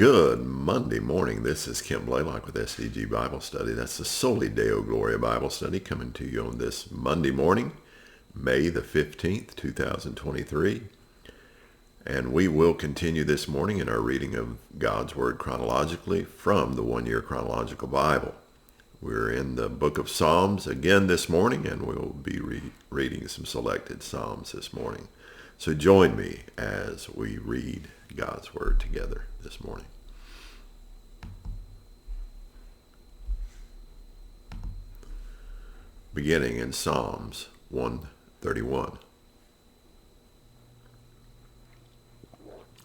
Good Monday morning. This is Kim Blaylock with SDG Bible Study. That's the Soli Deo Gloria Bible Study coming to you on this Monday morning, May the 15th, 2023. And we will continue this morning in our reading of God's Word chronologically from the One-Year Chronological Bible. We're in the book of Psalms again this morning, and we'll be reading some selected Psalms this morning. So join me as we read God's Word together this morning. Beginning in Psalms 131.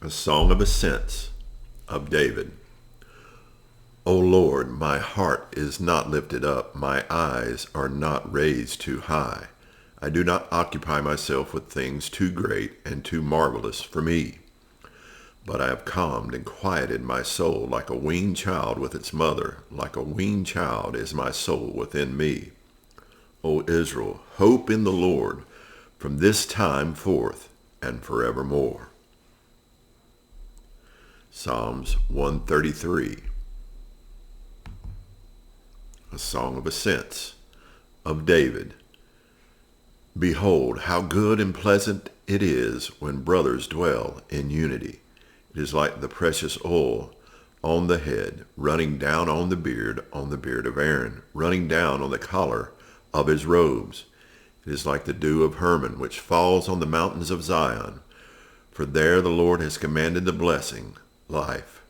A song of ascents of David. O Lord, my heart is not lifted up, my eyes are not raised too high. I do not occupy myself with things too great and too marvelous for me. But I have calmed and quieted my soul like a weaned child with its mother. Like a weaned child is my soul within me. O Israel, hope in the Lord from this time forth and forevermore. Psalms 133. A song of ascents of David. Behold, how good and pleasant it is when brothers dwell in unity. It is like the precious oil on the head, running down on the beard of Aaron, running down on the collar of his robes. It is like the dew of Hermon, which falls on the mountains of Zion. For there the Lord has commanded the blessing, life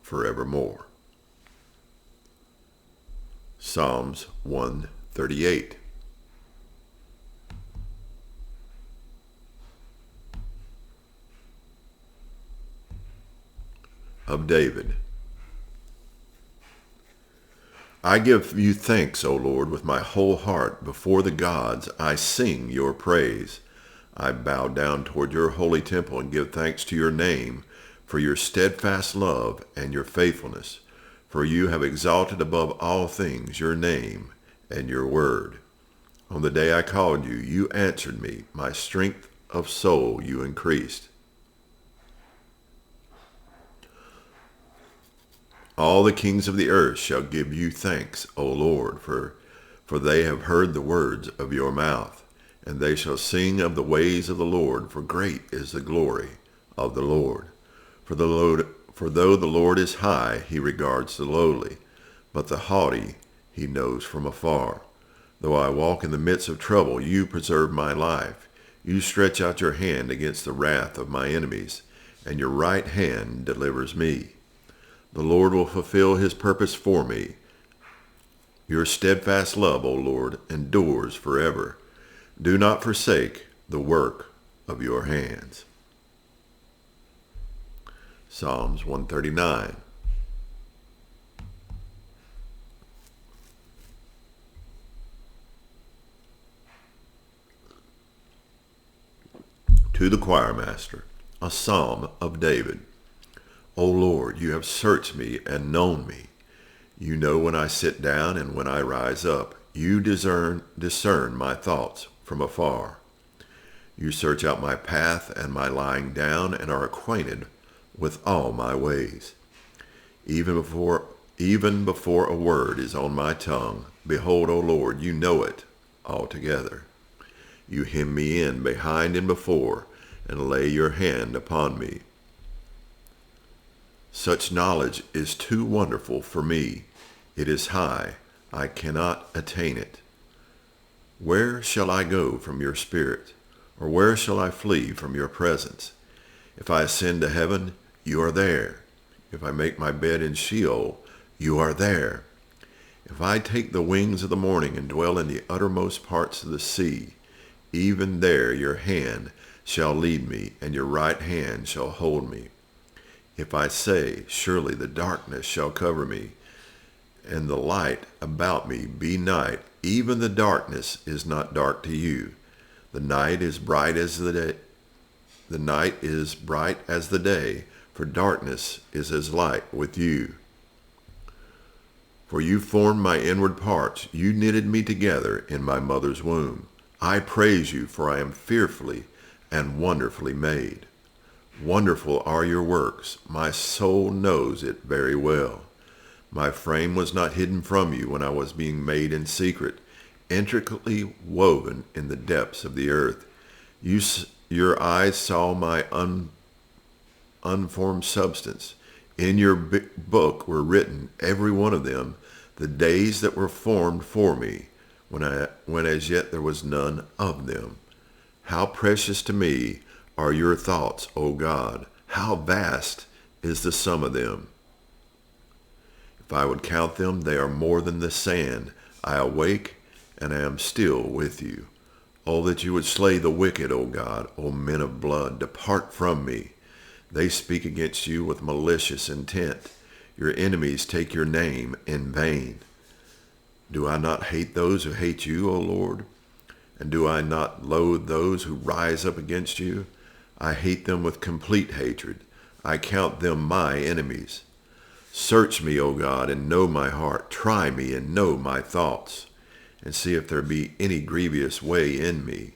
forevermore. Psalms 138. Of David. I give you thanks, O Lord, with my whole heart. Before the gods I sing your praise. I bow down toward your holy temple and give thanks to your name for your steadfast love and your faithfulness. For you have exalted above all things your name and your word. On the day I called you, you answered me. My strength of soul you increased. All the kings of the earth shall give you thanks, O Lord, for they have heard the words of your mouth, and they shall sing of the ways of the Lord, for great is the glory of the Lord. For though the Lord is high, he regards the lowly, but the haughty he knows from afar. Though I walk in the midst of trouble, you preserve my life. You stretch out your hand against the wrath of my enemies, and your right hand delivers me. The Lord will fulfill his purpose for me. Your steadfast love, O Lord, endures forever. Do not forsake the work of your hands. Psalms 139. To the choir master, a psalm of David. O Lord, you have searched me and known me. You know when I sit down and when I rise up. You discern my thoughts from afar. You search out my path and my lying down and are acquainted with all my ways. Even before a word is on my tongue, behold, O Lord, you know it altogether. You hem me in behind and before, and lay your hand upon me. Such knowledge is too wonderful for me. It is high. I cannot attain it. Where shall I go from your spirit? Or where shall I flee from your presence? If I ascend to heaven, you are there. If I make my bed in Sheol, you are there. If I take the wings of the morning and dwell in the uttermost parts of the sea, even there your hand shall lead me, and your right hand shall hold me. If I say, surely the darkness shall cover me, and the light about me be night, even the darkness is not dark to you. The night is bright as the day. The night is bright as the day, for darkness is as light with you. For you formed my inward parts. You knitted me together in my mother's womb. I praise you, for I am fearfully and wonderfully made. Wonderful are your works. My soul knows it very well. My frame was not hidden from you when I was being made in secret, intricately woven in the depths of the earth. Your eyes saw my unformed substance. In your book were written, every one of them, the days that were formed for me, when as yet there was none of them. How precious to me are your thoughts, O God! How vast is the sum of them! If I would count them, they are more than the sand. I awake, and I am still with you. Oh, that you would slay the wicked, O God, O men of blood, depart from me. They speak against you with malicious intent. Your enemies take your name in vain. Do I not hate those who hate you, O Lord? And do I not loathe those who rise up against you? I hate them with complete hatred. I count them my enemies. Search me, O God, and know my heart. Try me and know my thoughts, and see if there be any grievous way in me,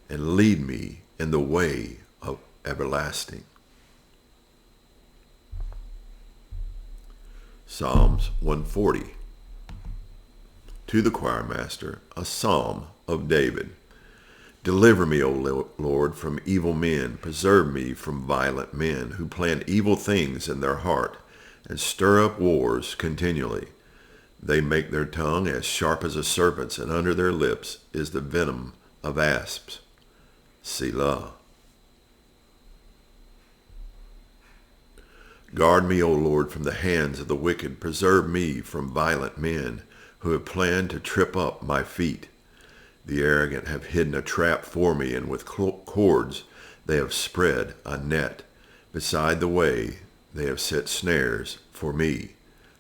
and lead me in the way of everlasting. Psalms 140. To the choir master, a psalm of David. Deliver me, O Lord, from evil men. Preserve me from violent men who plan evil things in their heart and stir up wars continually. They make their tongue as sharp as a serpent's, and under their lips is the venom of asps. Selah. Guard me, O Lord, from the hands of the wicked. Preserve me from violent men who have planned to trip up my feet. The arrogant have hidden a trap for me, and with cords they have spread a net. Beside the way they have set snares for me.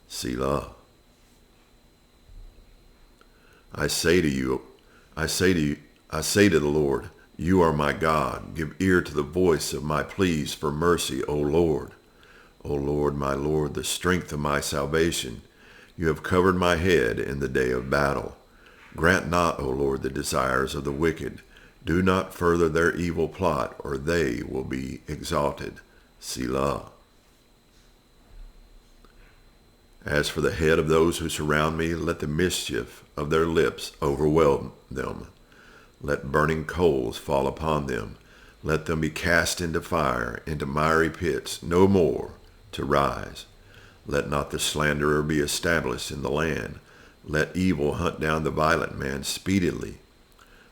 Selah. I say to the Lord, you are my God. Give ear to the voice of my pleas for mercy, O Lord. O Lord, my Lord, the strength of my salvation. You have covered my head in the day of battle. Grant not, O Lord, the desires of the wicked. Do not further their evil plot, or they will be exalted. Selah. As for the head of those who surround me, let the mischief of their lips overwhelm them. Let burning coals fall upon them. Let them be cast into fire, into miry pits, no more to rise. Let not the slanderer be established in the land. Let evil hunt down the violent man speedily.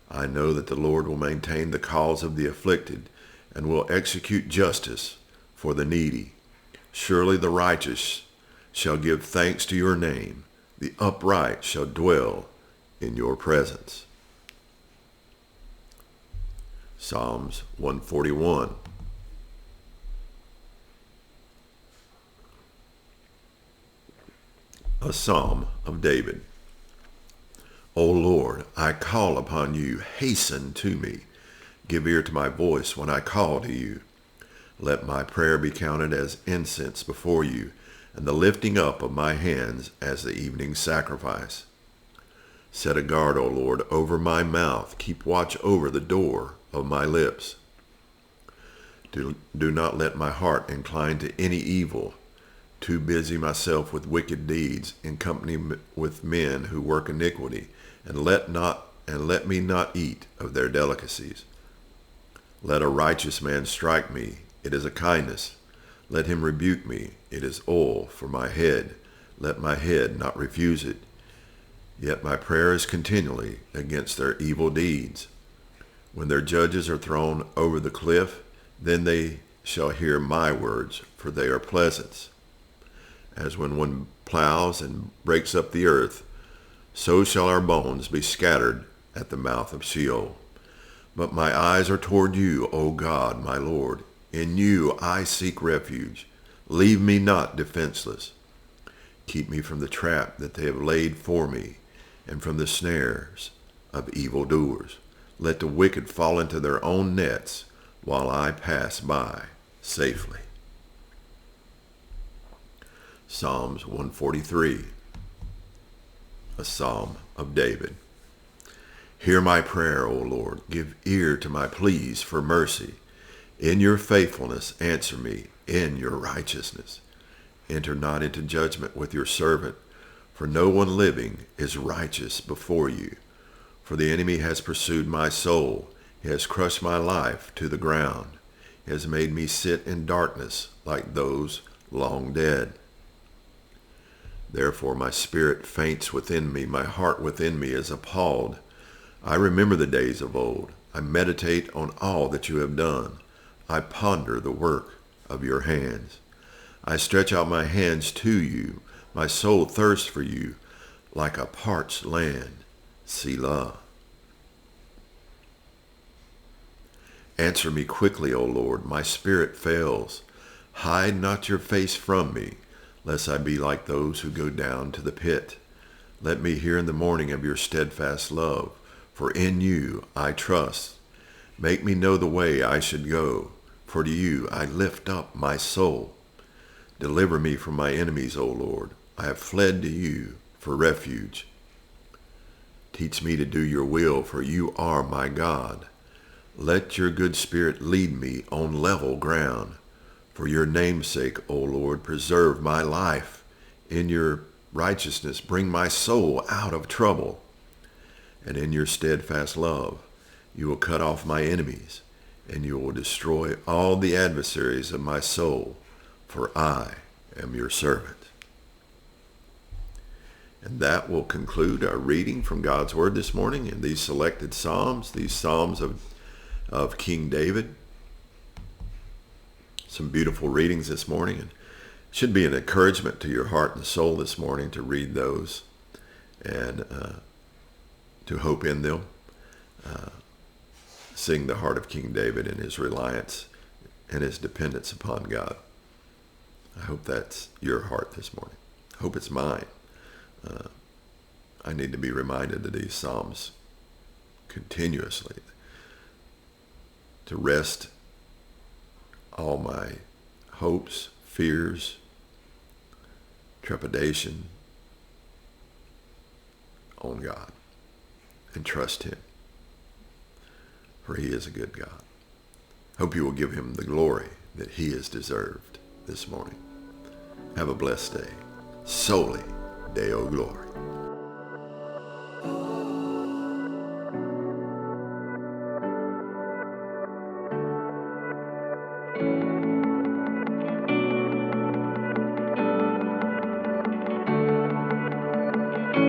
I know that the Lord will maintain the cause of the afflicted, and will execute justice for the needy. Surely the righteous shall give thanks to your name. The upright shall dwell in your presence. Psalms 141. A psalm of David. O Lord, I call upon you. Hasten to me. Give ear to my voice when I call to you. Let my prayer be counted as incense before you, and the lifting up of my hands as the evening sacrifice. Set a guard, O Lord, over my mouth. Keep watch over the door of my lips. Do not let my heart incline to any evil. Too busy myself with wicked deeds, in company with men who work iniquity, and let me not eat of their delicacies. Let a righteous man strike me, it is a kindness. Let him rebuke me, it is oil for my head. Let my head not refuse it. Yet my prayer is continually against their evil deeds. When their judges are thrown over the cliff, then they shall hear my words, for they are pleasant. As when one plows and breaks up the earth, so shall our bones be scattered at the mouth of Sheol. But my eyes are toward you, O God, my Lord. In you I seek refuge. Leave me not defenseless. Keep me from the trap that they have laid for me, and from the snares of evildoers. Let the wicked fall into their own nets, while I pass by safely. Psalms 143. A psalm of David. Hear my prayer, O Lord. Give ear to my pleas for mercy. In your faithfulness answer me, in your righteousness. Enter not into judgment with your servant, for no one living is righteous before you. For the enemy has pursued my soul. He has crushed my life to the ground. He has made me sit in darkness like those long dead. Therefore my spirit faints within me. My heart within me is appalled. I remember the days of old. I meditate on all that you have done. I ponder the work of your hands. I stretch out my hands to you. My soul thirsts for you like a parched land. Selah. Answer me quickly, O Lord. My spirit fails. Hide not your face from me, lest I be like those who go down to the pit. Let me hear in the morning of your steadfast love, for in you I trust. Make me know the way I should go, for to you I lift up my soul. Deliver me from my enemies, O Lord. I have fled to you for refuge. Teach me to do your will, for you are my God. Let your good spirit lead me on level ground. For your name's sake, O Lord, preserve my life. In your righteousness, bring my soul out of trouble. And in your steadfast love, you will cut off my enemies, and you will destroy all the adversaries of my soul, for I am your servant. And that will conclude our reading from God's Word this morning in these selected Psalms, these Psalms of King David. Some beautiful readings this morning, and should be an encouragement to your heart and soul this morning to read those and to hope in them. Seeing the heart of King David and his reliance and his dependence upon God. I hope that's your heart this morning. I hope it's mine. I need to be reminded of these Psalms continuously, to rest all my hopes, fears, trepidation on God and trust him, for he is a good God. Hope you will give him the glory that he has deserved this morning. Have a blessed day. Soli Deo Glory.